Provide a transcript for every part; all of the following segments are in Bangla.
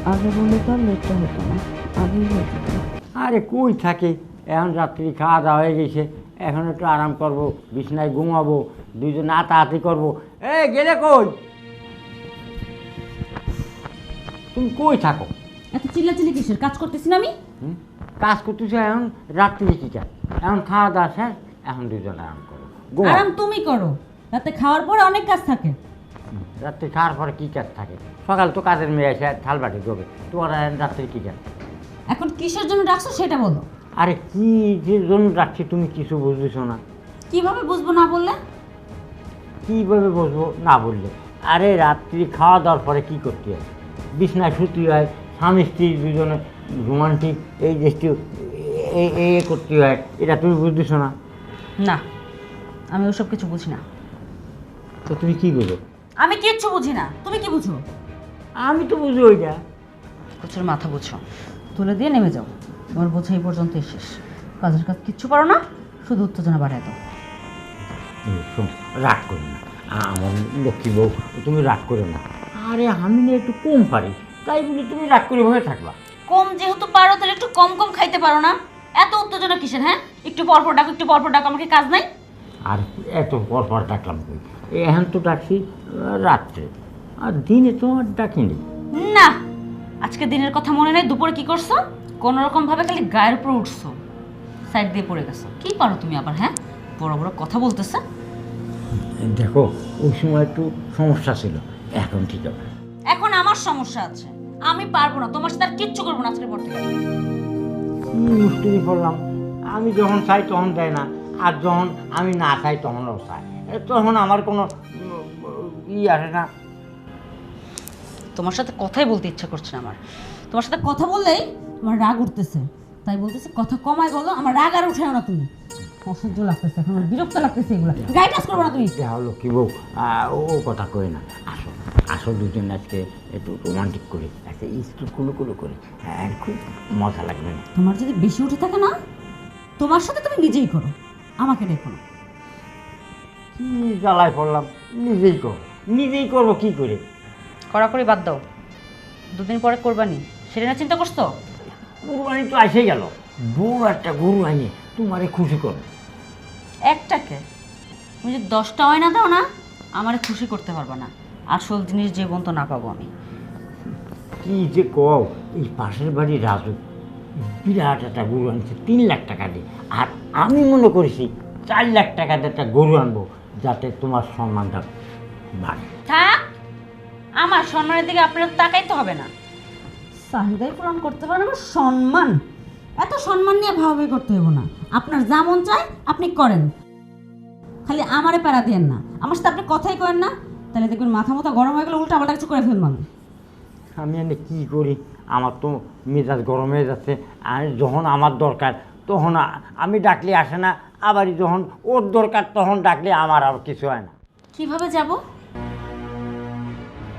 আগে বললে তো আর লেটটা হতো না, আগেই হতো। আরে কই থাকে, এখন রাত্রি খাওয়া দাওয়া হয়ে গেছে, এখন একটু আরাম করব, বিছনায় ঘুমাবো, দুইজন আতাহাতি করবো। গেলে কই? তুমি কই থাকো? এত চিল্লাচিল্লি কিসের? কাজ করতেছি না আমি? কাজ করতেছো এখন রাত্রি কি চাই? এখন খাওয়া দাওয়া শেষ, এখন দুজন আরাম করো, ঘুমাও। আরাম তুমি করো, রাতে খাওয়ার পরে অনেক কাজ থাকে। রাত্রি খাওয়ার পরে কি কাজ থাকে? সকাল তো কাজের মেয়ে এসে থাল বাটি দেবে, তোমার রাত্রে কি কাজ? এখন কিসের জন্য ডাকছো সেটা বলো। আরে কি যে জন্য রাখছি তুমি কিছু বুঝতেছো না। কিভাবে বুঝবো না বললে? কীভাবে বসবো না বললে? আরে রাত্রি খাওয়া দাওয়ার পরে কী করতে হয়? বিছনায় শুতে হয়, স্বামী স্ত্রী দুজনে রোমান্টিক এই যে এই করতে হয়, এটা তুমি বুঝতেছো না? না, আমি ওসব কিছু বুঝি না। তো তুমি কী বুঝো? আমি কিচ্ছু বুঝি না, তুমি কি বুঝো? আমি তো বুঝি ওইটা। প্রচুর মাথা বুঝছো, তুলে দিয়ে নেমে যাও। তোমার বোঝা এই পর্যন্তই শেষ। কাজের কাজ কিচ্ছু পারো না, শুধু উত্তেজনা বাড়ায় দাও। শোন, রাগ করো না, আমার লক্ষ্মী বউ, তুমি রাগ করো না। আরে আমি না একটু কম পারি, তাই বলে তুমি রাগ করে ভয়ে থাকবা? কম যেহেতু পারো তাহলে একটু কম কম খাইতে পারো না? এত উত্তেজনা কিসের? হ্যাঁ, একটু পরপর ডাকো, একটু পরপর ডাকো, আমাকে কাজ নাই? আর এত পর ডাকলাম কই? এখন তো ডাকছি রাত্রে, আর দিনে তো আর ডাকিনি। না, আজকে দিনের কথা মনে নেই। দুপুরে কি করছো? কোন রকম ভাবে খালি গায়ের উপর উঠছো, সাইড দিয়ে পড়ে গেছো। কি পারো তুমি আবার? হ্যাঁ, বড় বড় কথা বলতেছে। দেখো, ওই সময় একটু সমস্যা ছিল, এখন ঠিক আছে। এখন আমার সমস্যা আছে, আমি পারবো না, তোমার সাথে আর কিচ্ছু করবো না আজকের পর থেকে। কি মুশকিলে পড়লাম? আমি যখন চাই তখন দেয় না, আর যখন আমি না চাই তখনও চাই, তখন আমার কোনো আসে না। তোমার সাথে কথাই বলতে ইচ্ছা করছে না আমার। তোমার সাথে কথা বললেই আমার রাগ উঠতেছে, তাই বলতেছে কথা কমায় বলো। আমার রাগ আর উঠে না, তুমি অসহ্য লাগতেছে, এখন আমার বিরক্ত লাগতেছে। এগুলো গায়ে টাচ করবো না তুমি। যা হলো কি বউ, ও কথা কই না। আসো আসো, দুজন আজকে একটু রোমান্টিক করি, একটা স্কুল কুলুকুলু করি, হ্যাঁ খুব মজা লাগবে না? তোমার যদি বেশি উঠে থাকে না, তোমার সাথে তুমি নিজেই করো, আমাকে দেখো না। কি জ্বালায় পড়লাম, নিজেই করবো কি করে? কড়াকড়ি বাদ দাও, দুদিন পরে করবানি, সেটা না চিন্তা করছো? কুরবানি তো এসে গেল, বড় একটা গরু আনি তোমারে খুশি করো। একটাকে তুমি যদি 10টা হয় না দাও না, আমারে খুশি করতে পারবা না। আসল জিনিস যে বন্ত না পাবো আমি। কি যে কও, এই পাশের বাড়ি রাজু বিরাট একটা গরু আনছে 3 লাখ টাকা দিয়ে, আর আমি মনে করেছি 4 লাখ টাকা দিয়ে একটা গরু আনবো, যাতে তোমার সম্মানটা বাড়ে। থাক, আমার সম্মানের দিকে আপনার তাকাইতে হবে না। চাহিদাই পূরণ করতে পারেন, আমার সম্মান, এত সম্মান নিয়ে ভাবে করতে হবে না। আপনার যা মন চায় আপনি করেন, খালি আমারে প্যারা দিয়েন না। আমার সাথে আপনি কথাই করেন না, তাহলে দেখবেন মাথা মতো গরম হয়ে গেলে উল্টা আবার কিছু করে ফেলবো আমি। আমি এনে কী করি, আমার তো মেজাজ গরম হয়ে যাচ্ছে। আর যখন আমার দরকার তখন আমি ডাকলে আসে না, আবারই যখন ওর দরকার তখন ডাকলে আমার আর কিছু হয় না। কিভাবে যাব?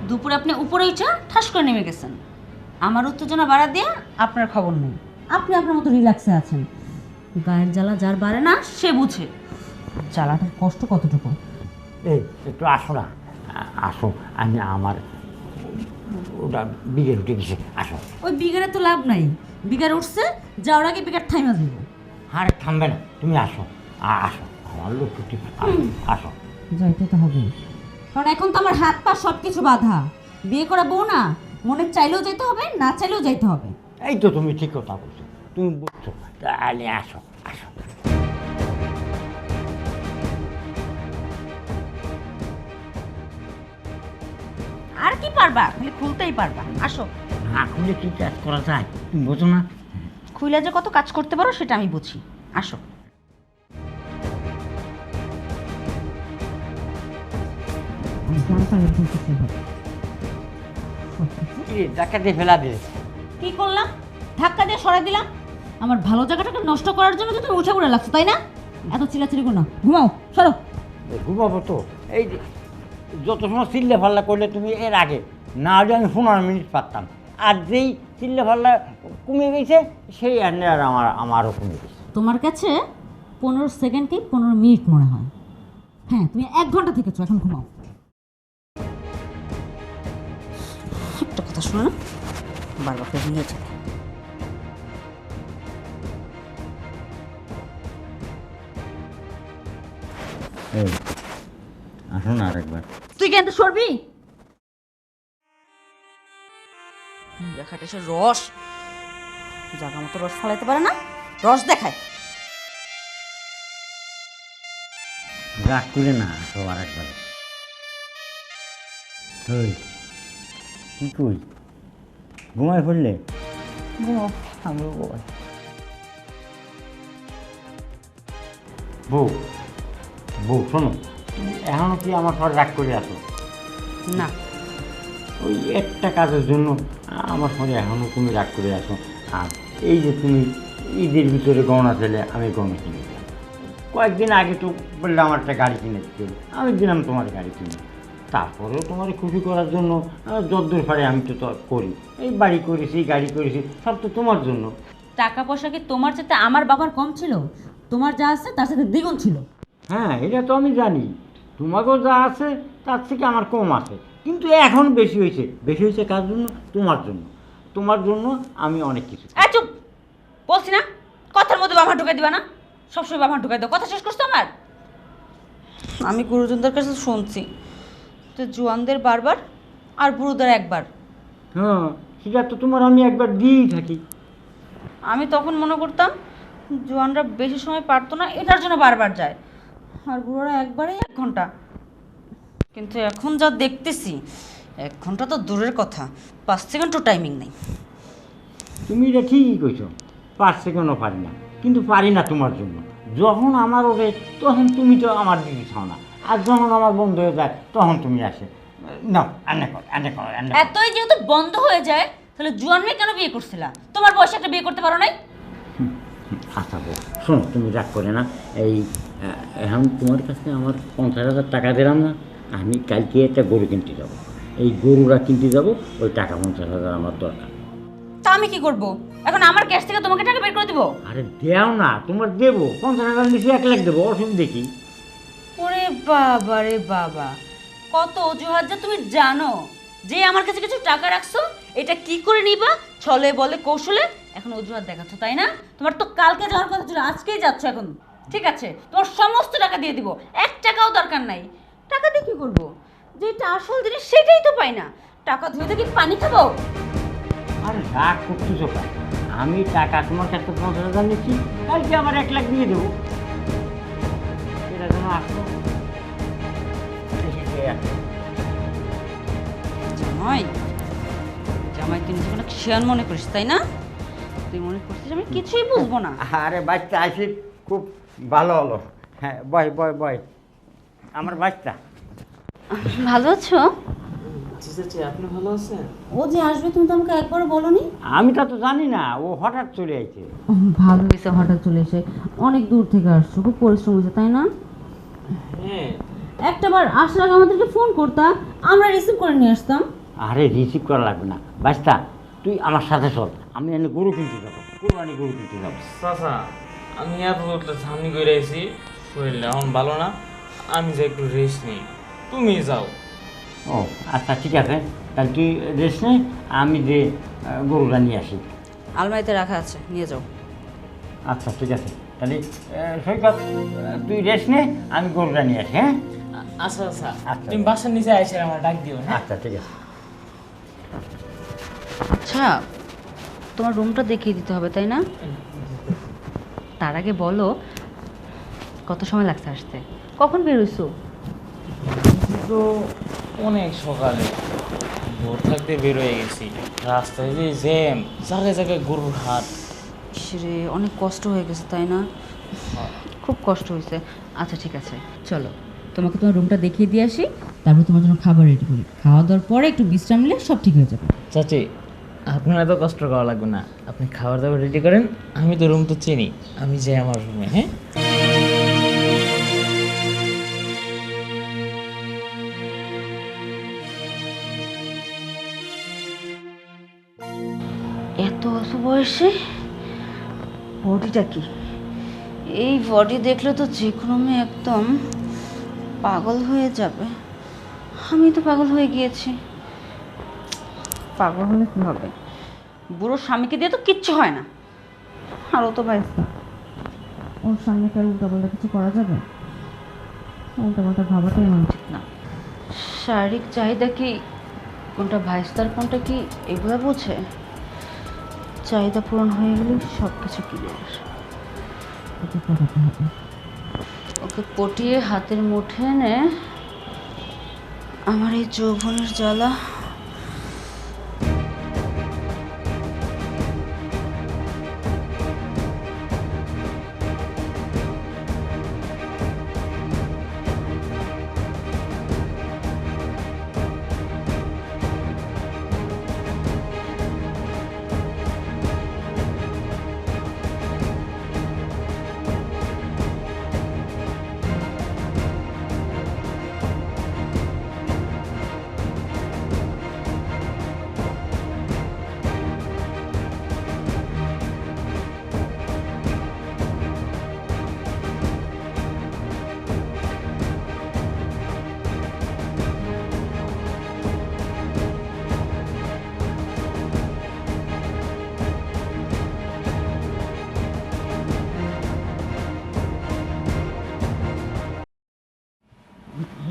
দুপুরে আপনি উপরে উঠে ঠাস করে নেমে গেছেন, আমার উত্তেজনা বাড়া দিয়ে আপনার খবর নেই। আপনি আপনার মতো রিল্যাক্সে আছেন। গায়ের জ্বালা যার বাড়ে না সে বুঝে জ্বালাটার কষ্ট কতটুকু। এই একটু আসো না, আসো, আমি আমার ওটা বিঘের উঠে গেছে, আসো। ওই বিগারে তো লাভ নাই, বিগার উঠছে, যাওয়ার আগে বিগার থাইমা যাবো। আর থামবে না, তুমি আসো, আসো আমার লোক ছুটি, আসো। যাইতে তো হবে, কারণ এখন তো আমার হাত পা সব কিছু বাধা। বিয়ে করা বউ না, মনে চাইলেও যেতে হবে, না চাইলেও যাইতে হবে। এই তো তুমি ঠিক কথা বলছো, তুমি বুঝছো, তাহলে আসো আসো। আর কি পারবা? খালি খুলতেই পারবা, আসো। না খুলে কি কাজ করা যায় তুমি বোঝো না? খুইলা যে কত কাজ করতে পারো সেটা আমি বুঝি, আসো। ধাক্কা দিয়ে ফেলা দিলে। কি করলাম? ধাক্কা দিয়ে সরাই দিলাম? আমার ভালো জায়গাটাকে নষ্ট করার জন্য তুমি উঠে পড়ে লাগছো, তাই না? এত চিল্লাচিল্লি করো না, ঘুমাও, সরো। ঘুমাবো তো, এই যে যত সময় চিল্লে ফাল্লা করলে তুমি এর আগে, না হলে আমি 15 মিনিট পারতাম, আর যেই চিল্লে ফাল্লা কমে গেছে সেই আর আমারও কমে গেছে। তোমার কাছে 15 সেকেন্ডকে 15 মিনিট মনে হয়। হ্যাঁ, তুমি 1 ঘন্টা থেকেছো, এখন ঘুমাও। একটা কথা শোনো না, বারবার করে নিয়ে যাবে। এই আসো না আরেকবার। তুই কেন সরবি? দেখাটা সে রস জায়গা মতো রস ফলাইতে পারে না, রস দেখায়। রাগ করে না, আসো আরেকবার। ওই কি কই, ঘুমায় পড়লে? ঘুমাও, আমিও ঘুমাই। বউ বউ শোনো, তুমি এখনো কি আমার পর রাগ করে আসো? না, ওই একটা কাজের জন্য আমার সঙ্গে এখনও তুমি রাগ করে আসো। আর এই যে তুমি ঈদের ভিতরে গহনা ছেলে, আমি গহনা কিনে দিলাম। কয়েকদিন আগে তো বললে আমার একটা গাড়ি কিনে দিতে, আমি দিলাম তোমার গাড়ি কিনে। তারপরেও তোমার খুশি করার জন্য যদ্দূর পারে আমি তো করি। এই বাড়ি করেছি, গাড়ি করেছি, সব তো তোমার জন্য। টাকা পয়সা কি তোমার চাইতে আমার বাবার কম ছিল? তোমার যা আছে তার সাথে দ্বিগুণ ছিল। হ্যাঁ, এটা তো আমি জানি, তোমাকেও যা আছে তার থেকে আমার কম আছে, কিন্তু এখন বেশি হয়েছে। বেশি হয়েছে কার জন্য? তোমার জন্য। তোমার জন্য আমি অনেক কিছু। চুপ, বলছি না কথার মধ্যে বাবা ঢুকাই দিবা না। সবসময় বাবা ঢুকাই দাও, কথা শেষ করছো আমার। আমি গুরুজনদের কাছে শুনছি তো জোয়ানদের বারবার আর বুড়োদের একবার। হ্যাঁ, সেটা তো তোমার আমি একবার দিয়েই থাকি। আমি তখন মনে করতাম জোয়ানরা বেশি সময় পারতো না, এটার জন্য বারবার যায়, আর বুড়োরা একবারেই 1 ঘন্টা। কিন্তু এখন যা দেখতেছি 1 ঘন্টা তো দূরের কথা, 5 সেকেন্ডও টাইমিং নেই। তুমি এটা ঠিকই কইছো, 5 সেকেন্ডও পারি না, কিন্তু পারি না তোমার জন্য। যখন আমার ওঠে তখন তুমি তো আমার দিদি ছাও না, আর যখন আমার বন্ধ হয়ে যায় তখন তুমি আসে না। আনে কর আনে কর আনে কর। এতই যেহেতু বন্ধ হয়ে যায়, তাহলে জোয়ান মেয়ে কেন বিয়ে করছিলা? তোমার বয়সে একটা বিয়ে করতে পারো নাই? আচ্ছা বউ, শোনো, তুমি রাগ করে না। এই এখন তোমার কাছে আমার 50,000 টাকা দিলাম না, আমি কালকে একটা গরু কিনতে যাব। এই গরুটা কিনতে যাব, ওই টাকা 50,000 আমার দরকার। তা আমি কি করব? এখন আমার ক্যাশ থেকে তোমাকে টাকা বের করে দিব? আরে দেও না, তোমার দেবো 50,000 নিচে 1 লাখ দেবো, অসুবিধা কি? ওরে বাবা রে বাবা, কত অজুহাত যে তুমি জানো। যে আমার কাছে কিছু টাকা রাখছো, এটা কি করে নিবা? ছলে বলে কৌশলে এখন অজুহাত দেখাচ্ছ, তাই না? তোমার তো কালকে যাওয়ার কথা ছিল, আজকেই যাচ্ছ। এখন ঠিক আছে, তোমার সমস্ত টাকা দিয়ে দিব, 1 টাকাও দরকার নাই। টাকা দিয়ে কি করবো? যেটা আসল জিনিস সেটাই তো পাই না। টাকা ধুয়ে দেখি পানি খাবো? আরে রাগ করতেছো কেন? আমি টাকা তোমার কাছে 50,000 নিচ্ছি, কালকে আমার 1 লাখ দিয়ে দেবো। এটা যেন আসলো জামাই, জামাই তুই নিজেকে অনেক শেয়ান মনে করিস, তাই না? তুই মনে করছিস আমি কিছুই বুঝবো না। আরে বাচ্চা আসি, খুব ভালো হলো। হ্যাঁ, বয় বয় বয়, আমার বাচ্চা। ভালো আছো? চাচি আপনি ভালো আছেন? ও যে আসবে তুমি তো আমাকে একবারও বলোনি। আমি তা তো জানি না, ও হঠাৎ চলে আইছে। ভালো হয়েছে হঠাৎ চলে এসে, অনেক দূর থেকে আসছো, খুব পরিশ্রম হয়েছে তাই না? হ্যাঁ। একটাবার আসার আগে আমাদেরকে ফোন করতাম, আমরা রিসিভ করে নিয়ে আসতাম। আরে রিসিভ করা লাগবে না, বাচ্চা তুই আমার সাথে চল, আমি এনে গরু কিনতে যাবো, কোরবানি গরু কিনতে যাবো। চাচা আমি এত দূরটা ঝামনি করে আইছি, শরীরটা এখন ভালো না, আমি যে একটু রেস্ট নিই, তুমি যাও। ও আচ্ছা, ঠিক আছে, তাহলে তুই রেস্ট নে, আমি যে গরুটা নিয়ে আসি। আলমারিতে রাখা আছে, নিয়ে যাও। আচ্ছা ঠিক আছে, তাহলে সৈকত তুই রেস্ট নে, আমি গরুটা নিয়ে আসি। হ্যাঁ আচ্ছা আচ্ছা, আচ্ছা। তুমি বাসার নিচে আইসে আমার ডাক দিও। হ্যাঁ আচ্ছা ঠিক আছে। আচ্ছা, তোমার রুমটা দেখিয়ে দিতে হবে তাই না? তার আগে বলো কত সময় লাগছে আসতে, কখন বেরোইছো? তো অনেক সকালে ভোর থাকতে বের হয়ে গেছি, রাস্তায় যে জ্যাম, জায়গায় জায়গায় গরুর হাট। রে অনেক কষ্ট হয়ে গেছে তাই না? খুব কষ্ট হয়েছে। আচ্ছা ঠিক আছে, চলো তোমাকে তোমার রুমটা দেখিয়ে দিয়ে আসি, তারপর তোমার জন্য খাবার রেডি করি। খাওয়া দাওয়ার পরে একটু বিশ্রাম নিলে সব ঠিক হয়ে যাবে। চাচি আপনার এত কষ্ট করা লাগবে না, আপনি খাবার দাবার রেডি করেন, আমি তো রুম তো চিনি, আমি যাই আমার রুমে। হ্যাঁ এত অল্প বয়সে বডিটা কি? এই বডি দেখলে তো যে কোনো মেয়ে একদম পাগল হয়ে যাবে। আমি তো পাগল হয়ে গিয়েছি, পাগল হলে কী হবে? বুড়ো স্বামীকে দিয়ে তো কিচ্ছু হয় না। আর ও তো ভাইস্তা, ওর সামনে কি আর উল্টাপাল্টা কিছু করা যাবে? উল্টাপাল্টা ভাবাটাই আমার ঠিক না। শারীরিক চাহিদা কি কোনটা ভাইস্তার কোনটা কি এগুলো বোঝে? চাহিদা পূরণ হয়ে গেলে সব কিছু ক্লিয়ার। ওকে পটাতে হবে, ওকে পটিয়ে হাতের মুঠে এনে আমার এই যৌবনের জ্বালা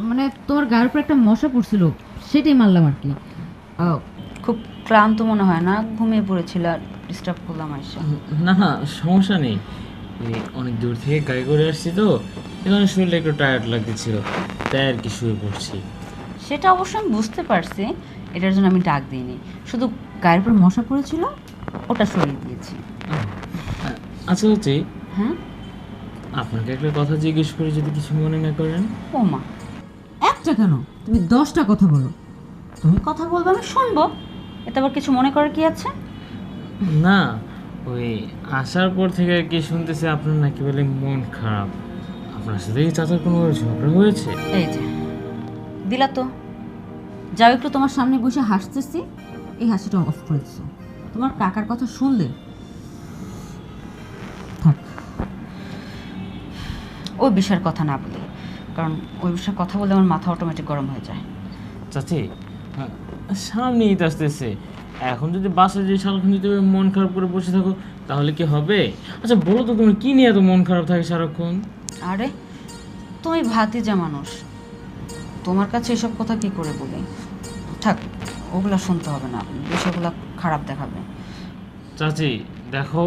মানে তোমার গায়ের উপর একটা মশা পড়ছিল, সেটাই মারলাম আর কি। খুব ক্লান্ত মনে হয় না? ঘুমিয়ে পড়েছিল আর ডিস্টার্ব করলাম আয়সা। না না, সমস্যা নেই। এই অনেক দূর থেকে গাড়ি করে আসছি তো, এখানে শরীরটা একটু টায়ার্ড লাগতেছিল, তাই আর কি শুয়ে পড়ছি। সেটা অবশ্য আমি বুঝতে পারছি, এটার জন্য আমি ডাক দিইনি, শুধু গায়ের উপর মশা পড়েছিল ওটা সরিয়ে দিয়েছি। আচ্ছা হচ্ছে, হ্যাঁ আপনাকে একটা কথা জিজ্ঞেস করে যদি কিছু মনে না করেন। ও মা, একটা কেন, তুমি 10টা কথা বলো। তুমি কথা বলবে আমি শুনবো, এতে আবার কিছু মনে করার কি আছে? না, ওই আসার পর থেকে আর কি শুনতেছি আপনার নাকি বলে মন খারাপ। আপনার সাথে কি চাচার কোনো ঝগড়া হয়েছে? এই যে দিলা তো, যাও একটু তোমার সামনে বসে হাসতেছি, এই হাসিটা অফ করে দিছো। তোমার কাকার কথা শুনলে থাক। ওই বিষয়ের কথা না বলি, কারণ ওই বিষয়ে কথা বলে আমার মাথা অটোমেটিক গরম হয়ে যায়। চাচি, সামনে ঈদ আসতেছে, এখন যদি বাসায় যে সারাক্ষণ যদি মন খারাপ করে বসে থাকো তাহলে কি হবে? আচ্ছা বলো তো, তোমার কি নিয়ে এত মন খারাপ থাকে সারাক্ষণ? আরে তুমি ভাতিজা মানুষ, তোমার কাছে এসব কথা কি করে বলি? থাক, ওগুলা শুনতে হবে না, বিষয়গুলো খারাপ দেখাবে। চাচি দেখো,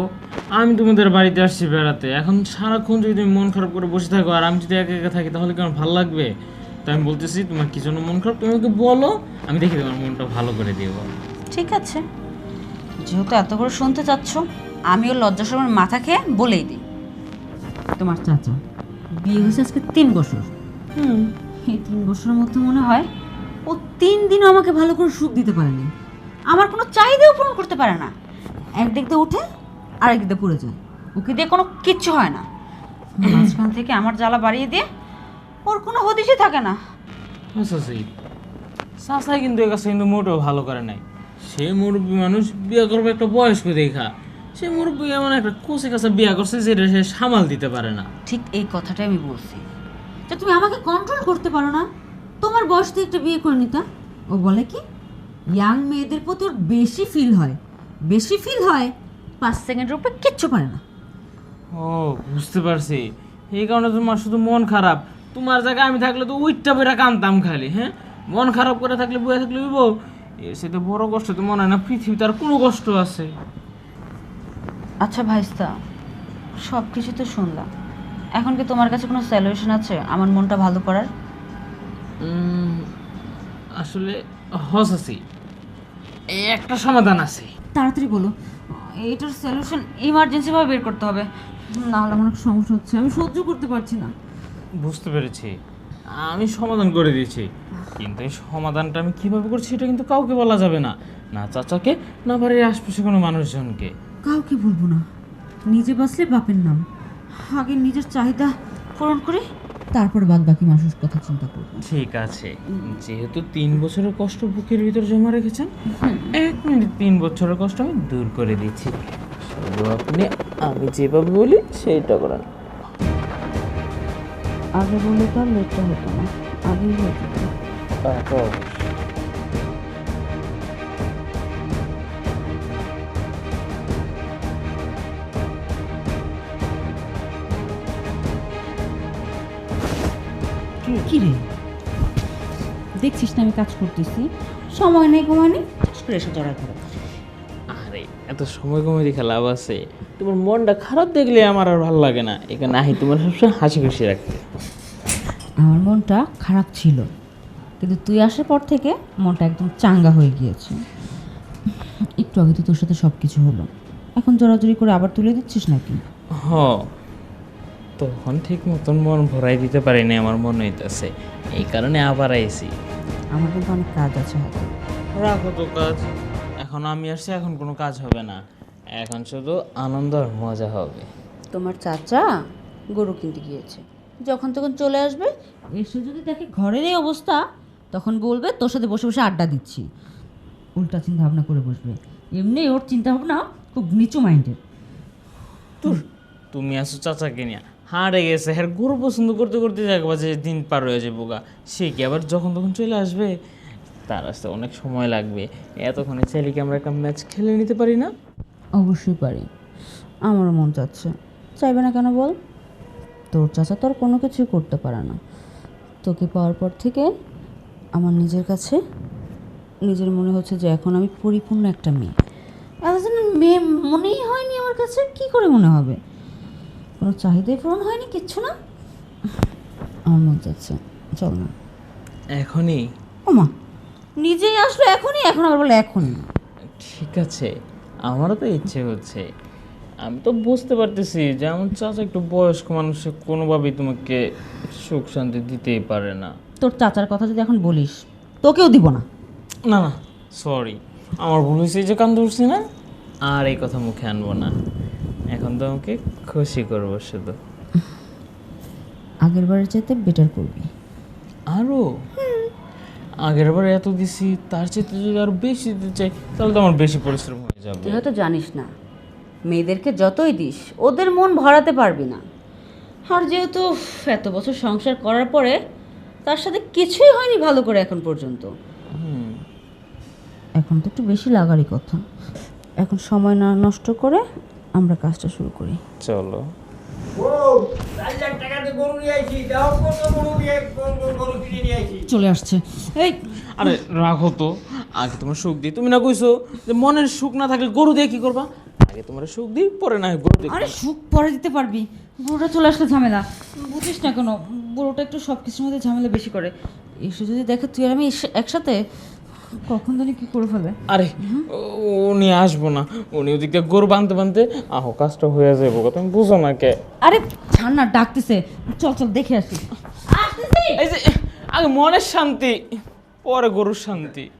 আমি তোমাদের বাড়িতে আসছি বেড়াতে, এখন সারাক্ষণ যদি তুমি মন খারাপ করে বসে থাকো আর আমি যদি একা একা থাকি তাহলে কি আমার ভালো লাগবে? তাই আমি বলতেছি, তোমার কি জন্য মন খারাপ তুমি আমাকে বলো, আমি দেখি তোমার মনটা ভালো করে দিব। ঠিক আছে, যেহেতু এত করে শুনতে চাচ্ছ, আমিও লজ্জা শরমের মাথা খেয়ে বলেই দিই। তোমার চাচা বিয়ে হয়েছে আজকে 3 বছর। এই 3 বছরের মধ্যে মনে হয় ও 3 দিনও আমাকে ভালো করে সুখ দিতে পারেনি। আমার কোনো চাহিদাও পূরণ করতে পারে না, একদিক দিয়ে উঠে আরেক দিক দিয়ে পড়ে যায়। ওকে দিয়ে কোনো কিচ্ছু হয় না, মাঝখান থেকে আমার জ্বালা বাড়িয়ে দিয়ে ওর কোনো হদিশই থাকে না। চাচি, চাচাই কিন্তু এ কাছে কিন্তু মোটেও ভালো করে নাই। সে মুরব্বী মানুষ, বিয়ে করবে একটা বয়স্ক দেখা, সে মুরব্বী এমন একটা কোচে কাছে বিয়ে করছে যেটা সে সামাল দিতে পারে না। ঠিক এই কথাটাই আমি বলছি। যে তুমি আমাকে কন্ট্রোল করতে পারো না, তোমার বয়স থেকে একটা বিয়ে করে নিতা। ও বলে কি ইয়াং মেয়েদের প্রতি ওর বেশি ফিল হয়, বেশি ফিল হয়, 5 সেকেন্ডের উপরে কিচ্ছু পারে না। ও বুঝতে পারছি, এই কারণে তোমার শুধু মন খারাপ। তোমার জায়গায় আমি থাকলে তো উইটটা বেড়া কানতাম খালি। হ্যাঁ, মন খারাপ করে থাকলে বয়ে থাকলে উইব, এর সাথে বড় কষ্ট তো মনে হয় না পৃথিবীতে আর কোনো কষ্ট আছে। আচ্ছা ভাইস্তা, সব কিছু তো শুনলাম, এখন কি তোমার কাছে কোনো সলিউশন আছে আমার মনটা ভালো করার? আসলে হস আছি, এই একটা সমাধান আছে। তাড়াতাড়ি বলো, এইটার সলিউশন ইমার্জেন্সিভাবে বের করতে হবে, না হলে আমার সমস্যা হচ্ছে, আমি সহ্য করতে পারছি না। বুঝতে পেরেছি, আমি সমাধান করে দিয়েছি, কিন্তু এই সমাধানটা আমি কিভাবে করছি এটা কিন্তু কাউকে বলা যাবে না, না চাচাকে, না বাড়ির আশপাশে কোনো মানুষজনকে। কাউকে বলবো না, নিজে বাঁচলে বাপের নাম। আগে নিজের চাহিদা পূরণ করি, তারপর বাদ বাকি মানুষের কথা চিন্তা করবো। ঠিক আছে, যেহেতু 3 বছরের কষ্ট বুকের ভিতর জমা রেখেছেন, 1 মিনিট 3 বছরের কষ্ট আমি দূর করে দিচ্ছি। শুধু আপনি আমি যেভাবে বলি সেইটা করেন। আগে বললে তো আর লেটটা হতো না, আগেই হয়ে যেত। তারপর কি রে, দেখছিস না আমি কাজ করতেছি, সময় নেই সময় নেই, চাষ করে এসে জড়ায় ধরো। আরে এত সময় কমে দেখে লাভ আছে? তোমার মনটা খারাপ দেখলে আমার আর ভালো লাগে না। এখানে আহি তোমার সবসময় হাসি খুশি রাখতে। আমার মনটা খারাপ ছিল, কিন্তু তুই আসার পর থেকে মনটা একদম চাঙ্গা হয়ে গিয়েছে। একটু আগে তো তোর সাথে সব কিছু হলো, এখন জোরাজুরি করে আবার তুলে দিচ্ছিস নাকি? হ, তখন ঠিক মতন মন ভরাই দিতে পারিনি, আমার মনে হইতেছে, এই কারণে আবার আইছি। আমার কিন্তু অনেক কাজ আছে হাতে। রাখো তো কাজ, এখন আমি আসছি, এখন কোনো কাজ হবে না, এখন শুধু আনন্দ আর মজা হবে। তোমার চাচা গরু কিনতে গিয়েছে, যখন তখন চলে আসবে, এসে যদি দেখে ঘরের এই অবস্থা, তখন বলবে তোর সাথে বসে বসে আড্ডা দিচ্ছি। উল্টা চিন্তা ভাবনা করে বসবে। এমনি ওর চিন্তা ভাবনা খুব নিচু মাইন্ডের। তুমি আসো চাচাকে নিয়ে, হারে গেছে, হ্যাঁ গরু পছন্দ করতে করতে দেখবা যে দিন পার হয়ে যাবো গা, সে কি আবার যখন তখন চলে আসবে? তার আসতে অনেক সময় লাগবে। এতক্ষণে চাইলে কি আমরা একটা ম্যাচ খেলে নিতে পারি না? অবশ্যই পারি, আমারও মন চাচ্ছে, চাইবে না কেন বল? তোর চাচা তোর কোনো কিছুই করতে পারে না। তোকে পাওয়ার পর থেকে আমার নিজের কাছে নিজের মনে হচ্ছে যে এখন আমি পরিপূর্ণ একটা মেয়ে। এতদিন মেয়ে মনেই হয়নি আমার কাছে, কি করে মনে হবে? কোনো চাহিদাই পূরণ হয়নি, কিচ্ছু না। আমার মন চাচ্ছে, চল না। এখনই? ওমা, নিজেই আসলো এখনই, এখন আবার বলে এখনই। ঠিক আছে, আমারও তো ইচ্ছে হচ্ছে। আমি তো বুঝতে পারতেছি যে আমার চাচা একটু বয়স্ক মানুষ, সে কোনোভাবেই তোমাকে সুখ শান্তি দিতেই পারে না। তোর চাচার কথা যদি এখন বলিস, তোকেও দিব না। না না, সরি, আমার ভুল হয়েছে, এই যে কান ধরছি না, আর এই কথা মুখে আনবো না। এখন তো আমাকে খুশি করবো শুধু। আগের বারের চাইতে বেটার করবি। আরও? আগের বার এত দিছি, তার চাইতে যদি আরো বেশি দিতে চাই, তাহলে তো আমার বেশি পরিশ্রম হয়ে যাবে। তুই হয়তো জানিস না, মেয়েদেরকে যতই দিস ওদের মন ভরাতে পারবি না। আর যেহেতু এত বছর সংসার করার পরে তার সাথে কিছুই হয়নি ভালো করে এখন পর্যন্ত, এখন তো একটু বেশি লাগারই কথা। এখন সময় না নষ্ট করে আমরা কাজটা শুরু করি। চলো। ও 4 লাখ টাকা দিয়ে গরু নিয়ে আইছি, দাও কত গরু কিনে নিয়ে আইছি। চলে আসছে এই। আরে রাখো তো, আগে তোমার সুখ দিই। তুমি না কইছো যে মনের সুখ না থাকলে গরু দিয়ে কি করবা? আগে তোমার সুখ দিই, পরে না হয় গরু দিয়ে। আরে সুখ পরে দিতে পারবি, বুড়োটা চলে আসলে ঝামেলা। বুঝিস না কেন, বুড়োটা একটু সব কিছুর মধ্যে ঝামেলা বেশি করে। এসে যদি দেখে তুই আর আমি একসাথে, কখন জানি কি করে ফেলে। আরে উনি আসবো না, উনি ওদিকে গরু বাঁধতে বাঁধতে আহো কাজটা হয়ে যাবো, তুমি বুঝো না কে? আরে ছাড় না, ডাকতেছে, চল চল দেখে আসি। এই যে আগে মনের শান্তি, পরে গরুর শান্তি।